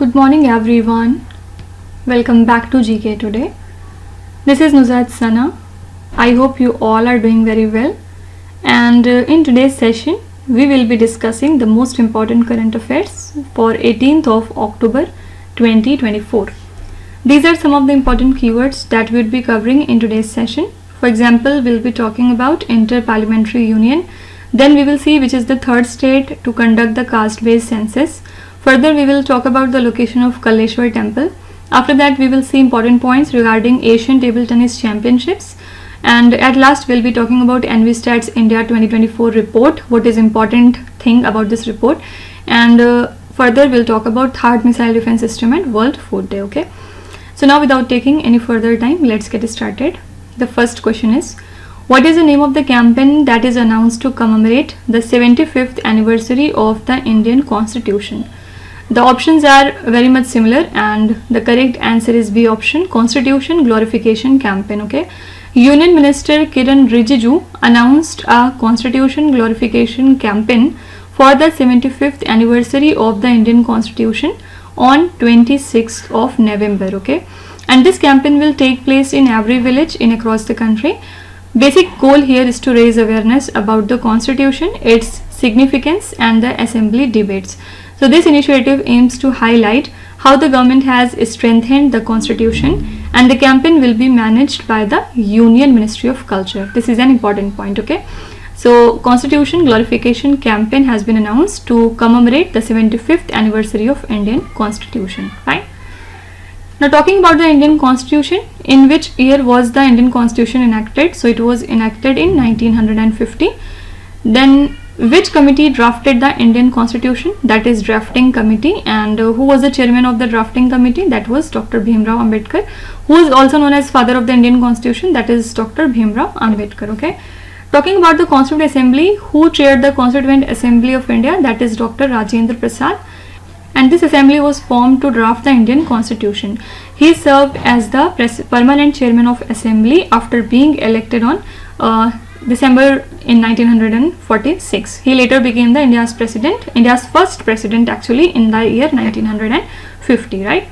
Good morning everyone. Welcome back to GK today. This is Nuzhat Sana. I hope you all are doing very well. And in today's session, we will be discussing the most important current affairs for 18th of October 2024. These are some of the important keywords that we will be covering in today's session. For example, we'll be talking about Inter-Parliamentary Union. Then we will see which is the third state to conduct the caste-based census. Further, we will talk about the location of Kaleshwar Temple. After that, we will see important points regarding Asian Table Tennis Championships. And at last, we'll be talking about Envistats India 2024 report. What is important thing about this report? And further, we'll talk about Third Missile Defense System and World Food Day. Okay. So now, without taking any further time, let's get started. The first question is, what is the name of the campaign that is announced to commemorate the 75th anniversary of the Indian Constitution? The options are very much similar and the correct answer is B option, Constitution Glorification Campaign. Okay. Union Minister Kiran Rijiju announced a Constitution Glorification Campaign for the 75th anniversary of the Indian Constitution on 26th of November. Okay. And this campaign will take place in every village in across the country. Basic goal here is to raise awareness about the Constitution, its significance and the assembly debates. So this initiative aims to highlight how the government has strengthened the Constitution, and the campaign will be managed by the Union Ministry of Culture. This is an important point. Okay. So Constitution Glorification Campaign has been announced to commemorate the 75th anniversary of Indian Constitution. Right. Now talking about the Indian Constitution, in which year was the Indian Constitution enacted? So it was enacted in 1950. Then which committee drafted the Indian Constitution? That is drafting committee. And who was the chairman of the drafting committee? That was Dr. Bhimrao Ambedkar, who is also known as father of the Indian Constitution. That is Dr. Bhimrao Ambedkar. Okay. Talking about the Constituent Assembly, who chaired the Constituent Assembly of India? That is Dr. Rajendra Prasad. And this assembly was formed to draft the Indian Constitution. He served as the permanent chairman of assembly after being elected on December in 1946. He later became the India's first president actually in the year 1950, right?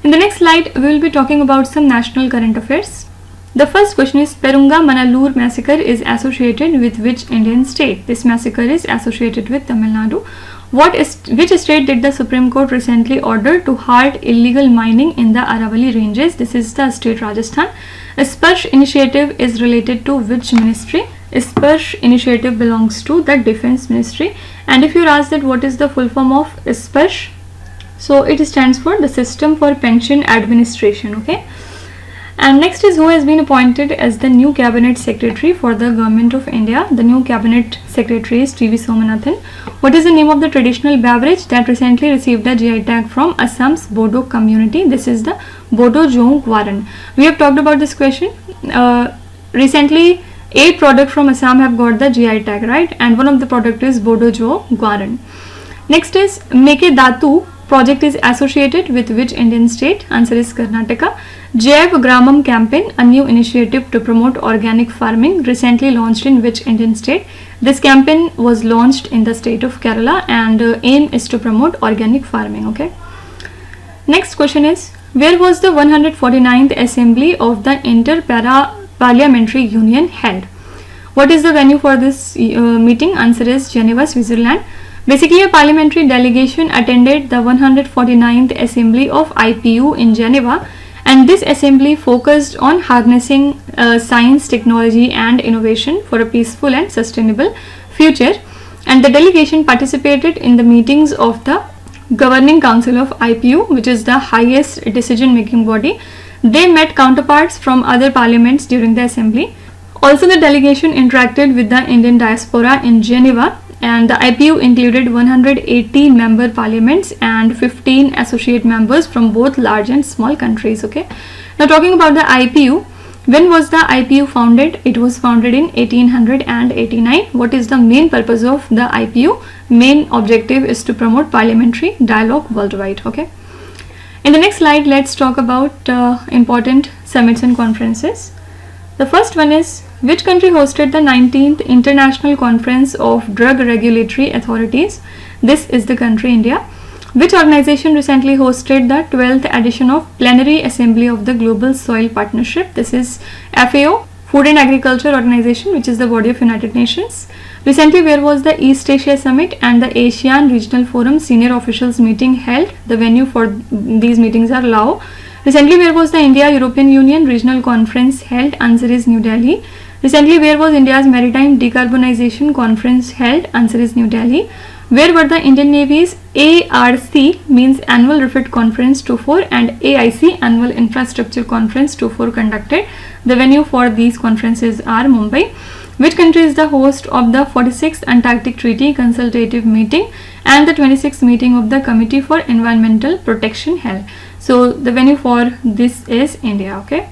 In the next slide, we will be talking about some national current affairs. The first question is, Perunga Manalur massacre is associated with which Indian state? This massacre is associated with Tamil Nadu. Which state did the Supreme Court recently order to halt illegal mining in the Aravalli ranges? This is the state Rajasthan. Sparsh initiative is related to which ministry? Sparsh initiative belongs to the Defense Ministry. And if you are asked that what is the full form of Sparsh, so it stands for the System for Pension Administration. Okay. And next is, who has been appointed as the new cabinet secretary for the government of India? The new cabinet secretary is T.V. Somanathan. What is the name of the traditional beverage that recently received a GI tag from Assam's Bodo community? This is the Bodo Jong Waran. We have talked about this question. Recently, 8 products from Assam have got the GI tag, right? And one of the product is Bodo Jong Waran. Next is, Meke Datu project is associated with which Indian state? Answer is Karnataka. Jaiv Gramam campaign, a new initiative to promote organic farming, recently launched in which Indian state? This campaign was launched in the state of Kerala, and aim is to promote organic farming. Okay. Next question is, where was the 149th assembly of the Inter-Parliamentary Union held? What is the venue for this meeting? Answer is Geneva, Switzerland. Basically, a parliamentary delegation attended the 149th assembly of IPU in Geneva, and this assembly focused on harnessing science, technology and innovation for a peaceful and sustainable future. And the delegation participated in the meetings of the Governing Council of IPU, which is the highest decision-making body. They met counterparts from other parliaments during the assembly. Also, the delegation interacted with the Indian diaspora in Geneva, and the IPU included 180 member parliaments and 15 associate members from both large and small countries. Okay. Now talking about the IPU, when was the IPU founded? It was founded in 1889. What is the main purpose of the IPU? Main objective is to promote parliamentary dialogue worldwide. Okay. In the next slide, let's talk about important summits and conferences. The first one is, which country hosted the 19th International Conference of Drug Regulatory Authorities? This is the country India. Which organization recently hosted the 12th edition of Plenary Assembly of the Global Soil Partnership? This is FAO, Food and Agriculture Organization, which is the body of United Nations. Recently, where was the East Asia Summit and the ASEAN Regional Forum Senior Officials Meeting held? The venue for these meetings are Laos. Recently, where was the India-European Union Regional Conference held? Answer is New Delhi. Recently, where was India's Maritime Decarbonization Conference held? Answer is New Delhi. Where were the Indian Navy's ARC means Annual Refit Conference 24 and AIC Annual Infrastructure Conference 24 conducted? The venue for these conferences are Mumbai. Which country is the host of the 46th Antarctic Treaty Consultative Meeting and the 26th meeting of the Committee for Environmental Protection held? So the venue for this is India. Okay.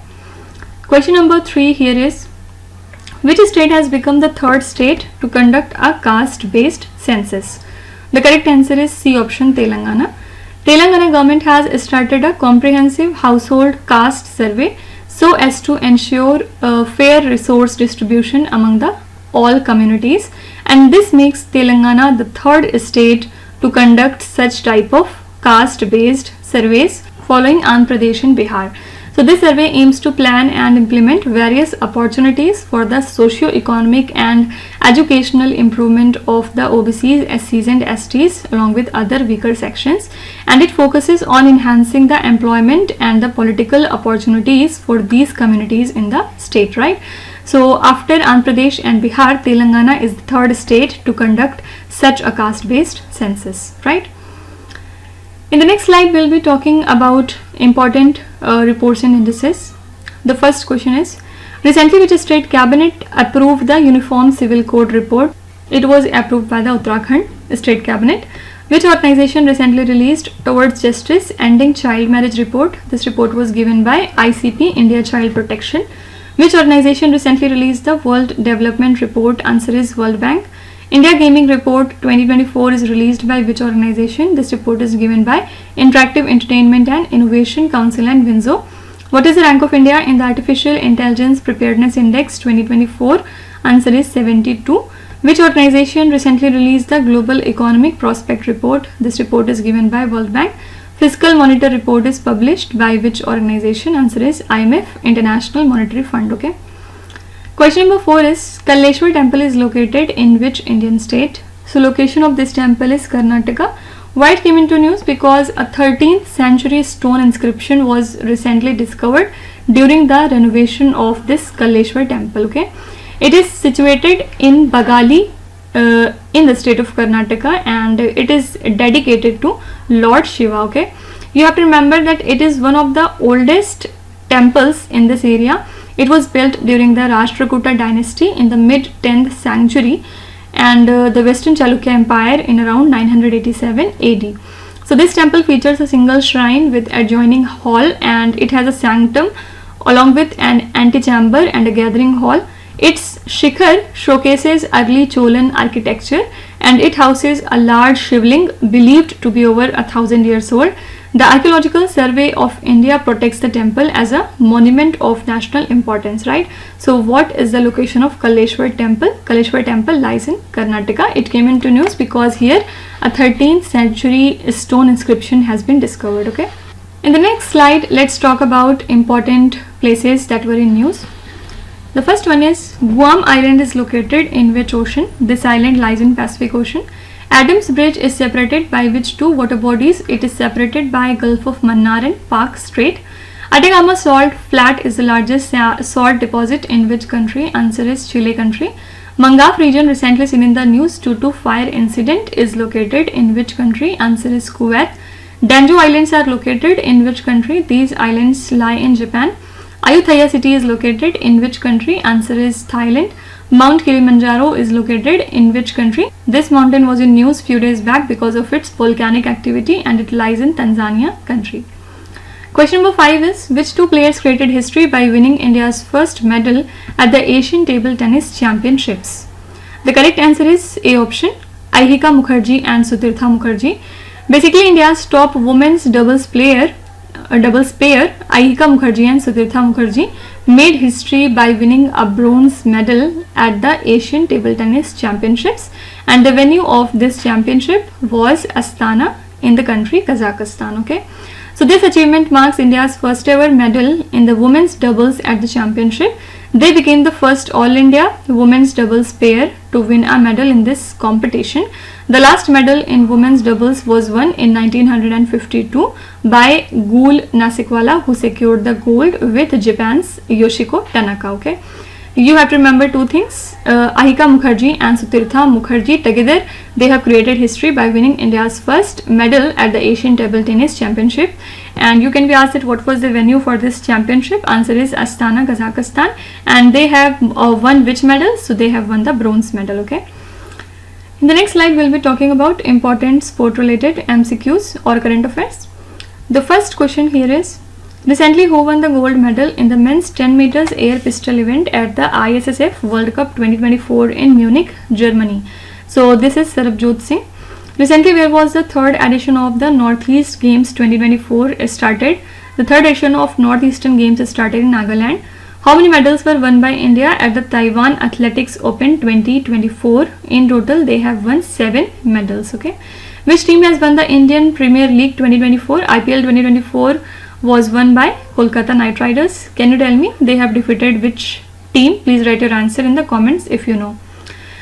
Question number 3 here is, which state has become the third state to conduct a caste-based census? The correct answer is C option, Telangana. Telangana government has started a comprehensive household caste survey so as to ensure fair resource distribution among the all communities, and this makes Telangana the third state to conduct such type of caste-based surveys following Andhra Pradesh and Bihar. So this survey aims to plan and implement various opportunities for the socio-economic and educational improvement of the OBCs, SCs and STs along with other weaker sections, and it focuses on enhancing the employment and the political opportunities for these communities in the state, right? So after Andhra Pradesh and Bihar, Telangana is the third state to conduct such a caste-based census, right? In the next slide, we'll be talking about important reports and indices. The first question is, recently which state cabinet approved the Uniform Civil Code report? It was approved by the Uttarakhand state cabinet. Which organization recently released Towards Justice Ending Child Marriage report? This report was given by ICP, India Child Protection. Which organization recently released the World Development Report? Answer is World Bank. India Gaming Report 2024 is released by which organization? This report is given by Interactive Entertainment and Innovation Council and Winzo. What is the rank of India in the Artificial Intelligence Preparedness Index 2024? Answer is 72. Which organization recently released the Global Economic Prospect Report? This report is given by World Bank. Fiscal Monitor Report is published by which organization? Answer is IMF, International Monetary Fund. Okay. Question number 4 is, Kalleshwar temple is located in which Indian state? So location of this temple is Karnataka. Why it came into news? Because a 13th century stone inscription was recently discovered during the renovation of this Kalleshwar temple. Okay, it is situated in Bagali in the state of Karnataka, and it is dedicated to Lord Shiva. Okay, you have to remember that it is one of the oldest temples in this area. It was built during the Rashtrakuta dynasty in the mid 10th century and the Western Chalukya Empire in around 987 AD. So this temple features a single shrine with adjoining hall, and it has a sanctum along with an antechamber and a gathering hall. Its shikhar showcases early Cholan architecture, and it houses a large shivling believed to be over 1,000 years old. The Archaeological Survey of India protects the temple as a monument of national importance, right? So what is the location of Kalleshwar temple? Kalleshwar temple lies in Karnataka. It came into news because here a 13th century stone inscription has been discovered. Okay. In the next slide, let's talk about important places that were in news. The first one is, Guam Island is located in which ocean? This island lies in Pacific Ocean. Adams Bridge is separated by which two water bodies? It is separated by Gulf of Mannar and Park Strait. Atacama Salt Flat is the largest salt deposit in which country? Answer is Chile country. Mangaf region recently seen in the news due to fire incident is located in which country? Answer is Kuwait. Danjo Islands are located in which country? These islands lie in Japan. Ayutthaya city is located in which country? Answer is Thailand. Mount Kilimanjaro is located in which country? This mountain was in news few days back because of its volcanic activity, and it lies in Tanzania country. Question number 5 is, which two players created history by winning India's first medal at the Asian Table Tennis Championships? The correct answer is A option, Ahika Mukherjee and Sutirtha Mukherjee. Basically, India's top women's doubles pair, Ahika Mukherjee and Sutirtha Mukherjee, made history by winning a bronze medal at the Asian Table Tennis Championships, and the venue of this championship was Astana, in the country Kazakhstan. Okay, so this achievement marks India's first ever medal in the women's doubles at the championship. They became the first All India women's doubles pair to win a medal in this competition. The last medal in women's doubles was won in 1952 by Gul Nasikwala, who secured the gold with Japan's Yoshiko Tanaka. Okay, you have to remember two things. Ahika Mukherjee and Sutirtha Mukherjee together, they have created history by winning India's first medal at the Asian Table Tennis Championship. And you can be asked that what was the venue for this championship. Answer is Astana, Kazakhstan. And they have won which medal? So they have won the bronze medal. Okay. In the next slide, we'll be talking about important sport related MCQs or current affairs. The first question here is, recently who won the gold medal in the men's 10 meters air pistol event at the ISSF World Cup 2024 in Munich, Germany? So this is Sarabjot Singh. Recently, where was the third edition of the Northeast Games 2024 started? The third edition of Northeastern Games started in Nagaland. How many medals were won by India at the Taiwan Athletics Open 2024? In total, they have won 7 medals. Okay. Which team has won the Indian Premier League 2024? IPL 2024 was won by Kolkata Knight Riders. Can you tell me they have defeated which team? Please write your answer in the comments if you know.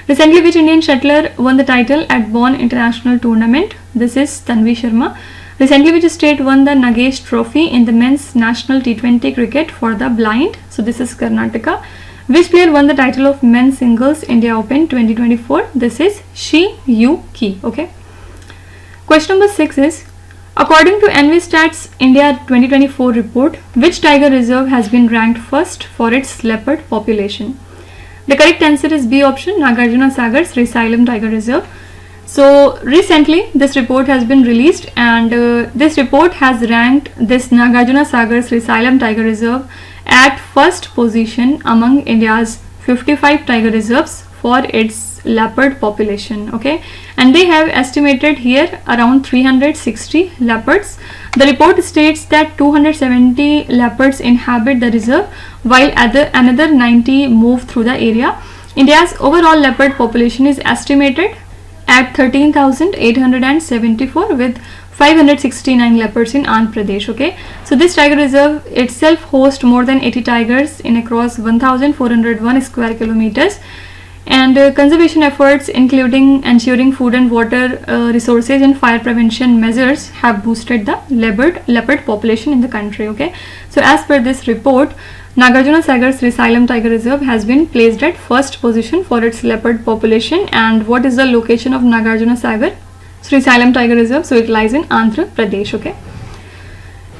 Recently, which Indian shuttler won the title at Bonn International Tournament? This is Tanvi Sharma. Recently, which state won the Nagesh Trophy in the men's national T20 cricket for the blind? So this is Karnataka. Which player won the title of men's singles India Open 2024? This is Shi Yu Ki. Okay. Question number 6 is, according to Envistats India 2024 report, which tiger reserve has been ranked first for its leopard population? The correct answer is B option, Nagarjuna Sagar Sri Sailam Tiger Reserve. So recently this report has been released, and this report has ranked this Nagarjuna Sagar Sri Sailam Tiger Reserve at first position among India's 55 tiger reserves for its leopard population. Okay, and they have estimated here around 360 leopards. The report states that 270 leopards inhabit the reserve, while another 90 move through the area. India's overall leopard population is estimated at 13,874 with 569 leopards in Andhra Pradesh. Okay, so this tiger reserve itself hosts more than 80 tigers in across 1,401 square kilometers. And conservation efforts, including ensuring food and water resources and fire prevention measures, have boosted the leopard population in the country. Okay, so as per this report, Nagarjuna Sagar Sri Sailam Tiger Reserve has been placed at first position for its leopard population. And what is the location of Nagarjuna Sagar Sri Sailam Tiger Reserve? So it lies in Andhra Pradesh. Okay.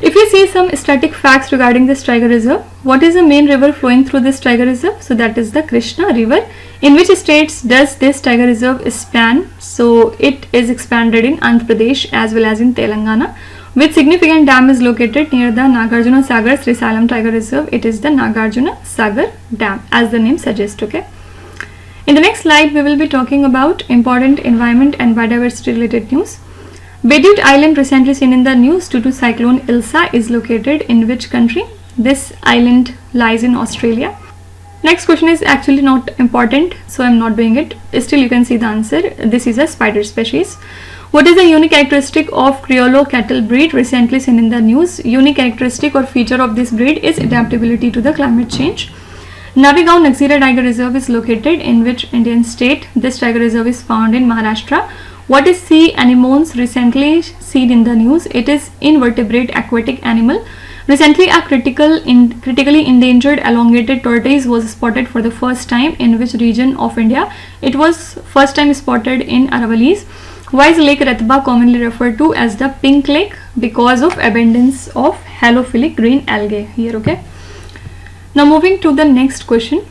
If you see some static facts regarding this tiger reserve, what is the main river flowing through this tiger reserve? So that is the Krishna river. In which states does this tiger reserve span? So it is expanded in Andhra Pradesh as well as in Telangana. Which significant dam is located near the Nagarjuna Sagar Sri Sailam Tiger Reserve? It is the Nagarjuna Sagar Dam, as the name suggests. Okay. In the next slide, we will be talking about important environment and biodiversity related news. Bedut Island, recently seen in the news due to cyclone Ilsa, is located in which country? This island lies in Australia. Next question is actually not important, so I am not doing it. Still, you can see the answer. This is a spider species. What is the unique characteristic of Criollo cattle breed, recently seen in the news? Unique characteristic or feature of this breed is adaptability to the climate change. Navigaon Naxira Tiger Reserve is located in which Indian state? This tiger reserve is found in Maharashtra. What is sea anemones, recently seen in the news? It is invertebrate aquatic animal. Recently, a critically endangered elongated tortoise was spotted for the first time in which region of India? It was first time spotted in Aravallis. Why is Lake Ratba commonly referred to as the Pink Lake? Because of abundance of halophilic green algae here. Okay. Now moving to the next question.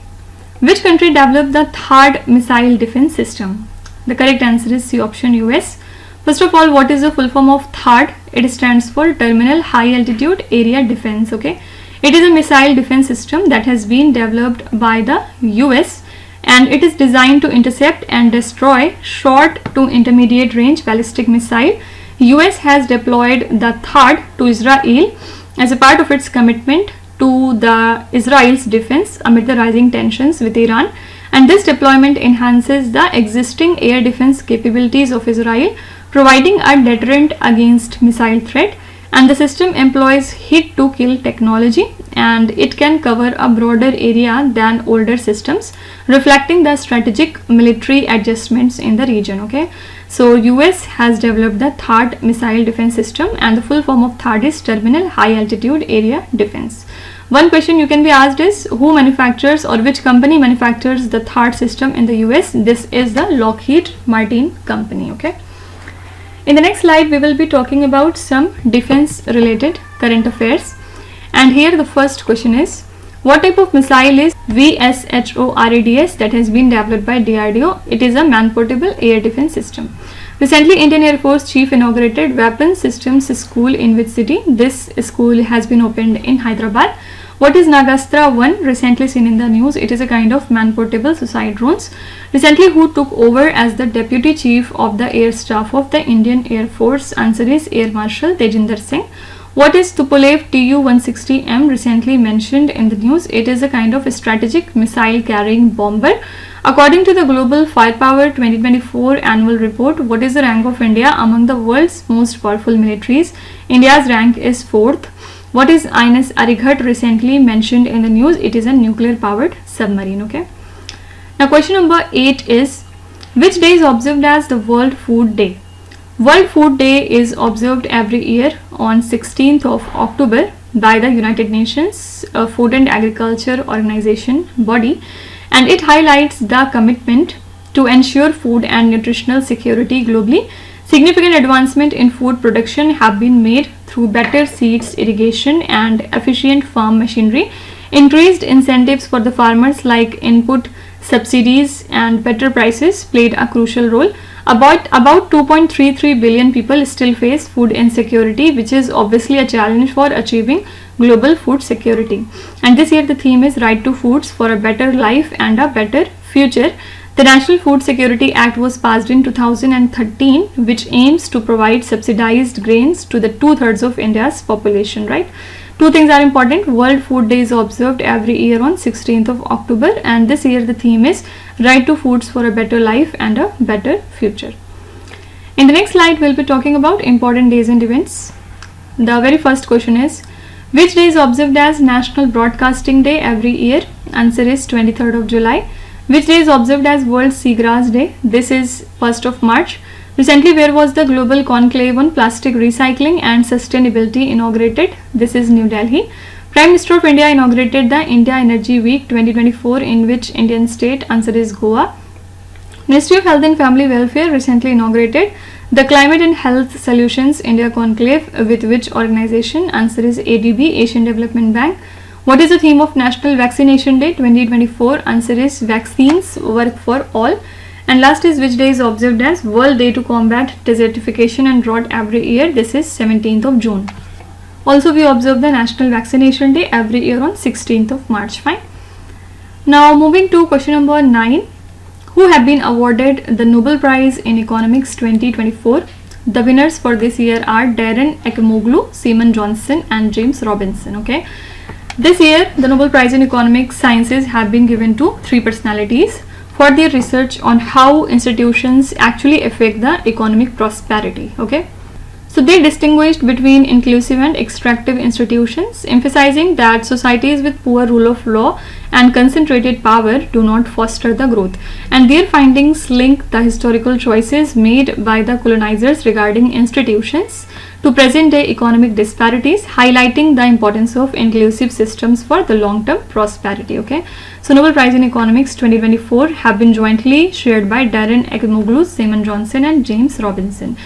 Which country developed the THAAD missile defense system? The correct answer is C option, US. First of all, what is the full form of THAAD? It stands for Terminal High Altitude Area Defense. Okay, it is a missile defense system that has been developed by the US, and it is designed to intercept and destroy short to intermediate range ballistic missile. US has deployed the THAAD to Israel as a part of its commitment to the Israel's defense amid the rising tensions with Iran. And this deployment enhances the existing air defense capabilities of Israel providing a deterrent against missile threat. And the system employs hit to kill technology, and it can cover a broader area than older systems, reflecting the strategic military adjustments in the region. Okay, so US has developed the THAAD missile defense system, and the full form of THAAD is Terminal High Altitude Area Defense. One question you can be asked is, who manufactures or which company manufactures the THAAD system in the US? This is the Lockheed Martin company. Okay. In the next slide, we will be talking about some defense related current affairs. And here the first question is, what type of missile is VSHORADS that has been developed by DRDO? It is a man-portable air defense system. Recently, Indian Air Force Chief inaugurated Weapons Systems School in which city? This school has been opened in Hyderabad. What is Nagastra 1? Recently seen in the news. It is a kind of man-portable suicide drones. Recently, who took over as the Deputy Chief of the Air Staff of the Indian Air Force? Answer is Air Marshal Tejinder Singh. What is Tupolev Tu-160M? Recently mentioned in the news. It is a kind of strategic missile carrying bomber. According to the Global Firepower 2024 annual report, what is the rank of India among the world's most powerful militaries? India's rank is 4th. What is INS Arighat? Recently mentioned in the news. It is a nuclear powered submarine. Okay. Now question number 8 is, which day is observed as the World Food Day? World Food Day is observed every year on 16th of October by the United Nations Food and Agriculture Organization body, and it highlights the commitment to ensure food and nutritional security globally. Significant advancement in food production have been made through better seeds, irrigation and efficient farm machinery. Increased incentives for the farmers like input subsidies and better prices played a crucial role. About 2.33 billion people still face food insecurity, which is obviously a challenge for achieving global food security. And this year the theme is Right to Foods for a Better Life and a Better Future. The National Food Security Act was passed in 2013, which aims to provide subsidized grains to the 2/3 of India's population, right? Two things are important. World Food Day is observed every year on 16th of October, and this year the theme is Right to Foods for a Better Life and a Better Future. In the next slide, we'll be talking about important days and events. The very first question is, which day is observed as National Broadcasting Day every year? Answer is 23rd of July. Which day is observed as World Seagrass Day? This is 1st of March. Recently, where was the Global Conclave on Plastic Recycling and Sustainability inaugurated? This is New Delhi. Prime Minister of India inaugurated the India Energy Week 2024 in which Indian state? Answer is Goa. Ministry of Health and Family Welfare recently inaugurated the Climate and Health Solutions India Conclave with which organization? Answer is ADB, Asian Development Bank. What is the theme of National Vaccination Day 2024? Answer is Vaccines Work for All. And last is, which day is observed as World Day to Combat Desertification and Drought every year? This is 17th of June. Also, we observe the National Vaccination Day every year on 16th of March. Fine. Now, moving to question number 9. Who have been awarded the Nobel Prize in Economics 2024? The winners for this year are Darren Acemoglu, Simon Johnson and James Robinson. Okay. This year, the Nobel Prize in Economic Sciences have been given to 3 personalities for their research on how institutions actually affect the economic prosperity. Okay. So they distinguished between inclusive and extractive institutions, emphasizing that societies with poor rule of law and concentrated power do not foster the growth. And their findings link the historical choices made by the colonizers regarding institutions to present-day economic disparities, highlighting the importance of inclusive systems for the long-term prosperity. Okay, so Nobel Prize in Economics 2024 have been jointly shared by Darren Acemoglu, Simon Johnson and James Robinson.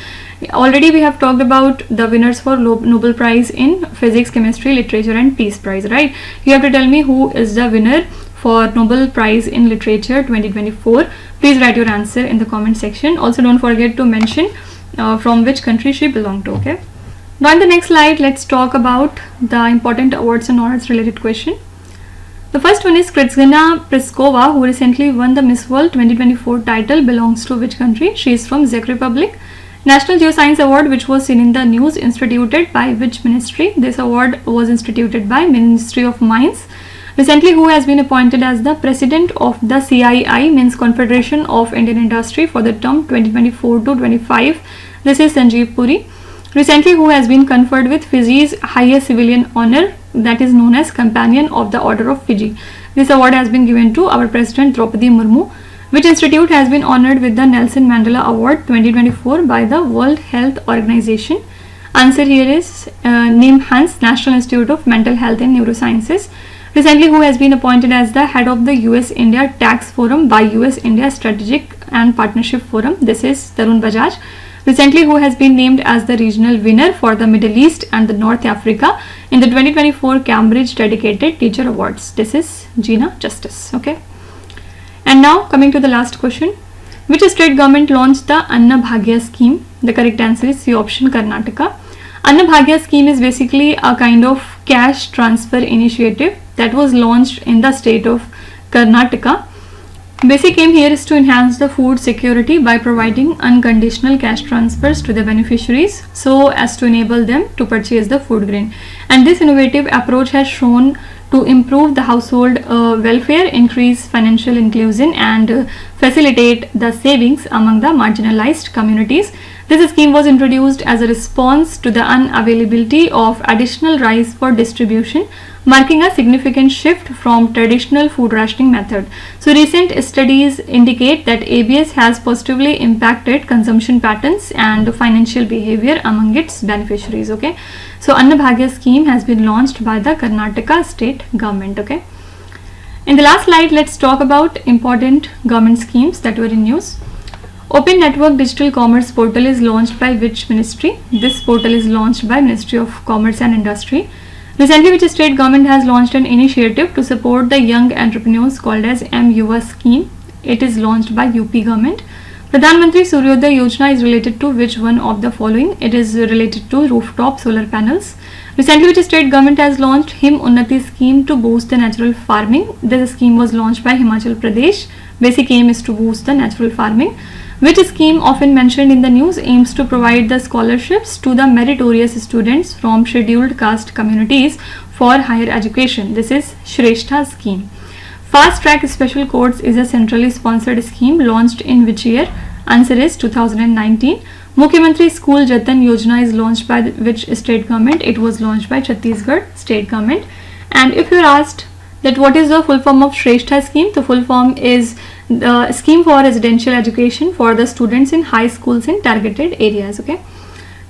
Already we have talked about the winners for Nobel Prize in Physics, Chemistry, Literature and Peace Prize, right? You have to tell me who is the winner for Nobel Prize in Literature 2024. Please write your answer in the comment section. Also, don't forget to mention from which country she belonged to. Okay. Now in the next slide, let's talk about the important awards and honors related question. The first one is Kristjana Pliskova, who recently won the Miss World 2024 title, belongs to which country? She is from Czech Republic. National Geoscience Award, which was seen in the news, instituted by which ministry? This award was instituted by Ministry of Mines. Recently, who has been appointed as the president of the CII, means Confederation of Indian Industry, for the term 2024 to 25? This is Sanjeev Puri. Recently, who has been conferred with Fiji's highest civilian honor, that is known as Companion of the Order of Fiji. This award has been given to our President Draupadi Murmu. Which institute has been honored with the Nelson Mandela Award 2024 by the World Health Organization? Answer here is NIMHANS, National Institute of Mental Health and Neurosciences. Recently, who has been appointed as the head of the US-India Tax Forum by US-India Strategic and Partnership Forum? This is Tarun Bajaj. Recently, who has been named as the regional winner for the Middle East and the North Africa in the 2024 Cambridge Dedicated Teacher Awards? This is Gina Justice. Okay. And now coming to the last question. Which state government launched the Anna Bhagya scheme? The correct answer is C option, Karnataka. Anna Bhagya scheme is basically a kind of cash transfer initiative that was launched in the state of Karnataka. Basic aim here is to enhance the food security by providing unconditional cash transfers to the beneficiaries so as to enable them to purchase the food grain. And this innovative approach has shown to improve the household welfare, increase financial inclusion and facilitate the savings among the marginalized communities. This scheme was introduced as a response to the unavailability of additional rice for distribution, marking a significant shift from traditional food rationing method. So recent studies indicate that ABS has positively impacted consumption patterns and financial behavior among its beneficiaries. Okay, so Anna Bhagya scheme has been launched by the Karnataka state government. Okay, in the last slide, let's talk about important government schemes that were in news. Open Network Digital Commerce Portal is launched by which ministry? This portal is launched by Ministry of Commerce and Industry. Recently, which state government has launched an initiative to support the young entrepreneurs called as M-Yuva scheme? It is launched by UP government. Pradhan Mantri Suryodaya Yojana is related to which one of the following? It is related to rooftop solar panels. Recently, which state government has launched Him Unnati scheme to boost the natural farming? This scheme was launched by Himachal Pradesh. Basic aim is to boost the natural farming. Which scheme often mentioned in the news aims to provide the scholarships to the meritorious students from scheduled caste communities for higher education? This is Shrestha scheme. Fast Track Special Courts is a centrally sponsored scheme launched in which year? Answer is 2019. Mukhyamantri School Jatan Yojana is launched by which state government? It was launched by Chhattisgarh state government. And if you are asked that what is the full form of Shrestha scheme, the full form is the scheme for residential education for the students in high schools in targeted areas. Okay,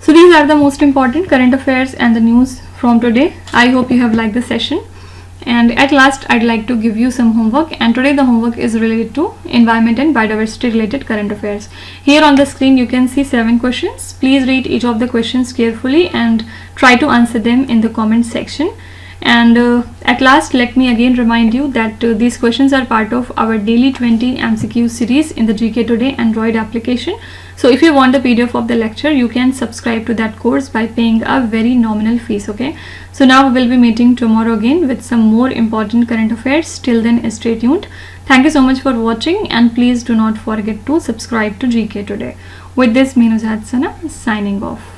so these are the most important current affairs and the news from today. I hope you have liked the session, and at last I'd like to give you some homework, and today the homework is related to environment and biodiversity related current affairs. Here on the screen you can see 7 questions. Please read each of the questions carefully and try to answer them in the comment section. And at last, let me again remind you that these questions are part of our daily 20 MCQ series in the GK Today Android application. So if you want the PDF of the lecture, you can subscribe to that course by paying a very nominal fees. Okay, so now we will be meeting tomorrow again with some more important current affairs. Till then, stay tuned. Thank you so much for watching, and please do not forget to subscribe to GK Today. With this, me Nuzhat Sana signing off.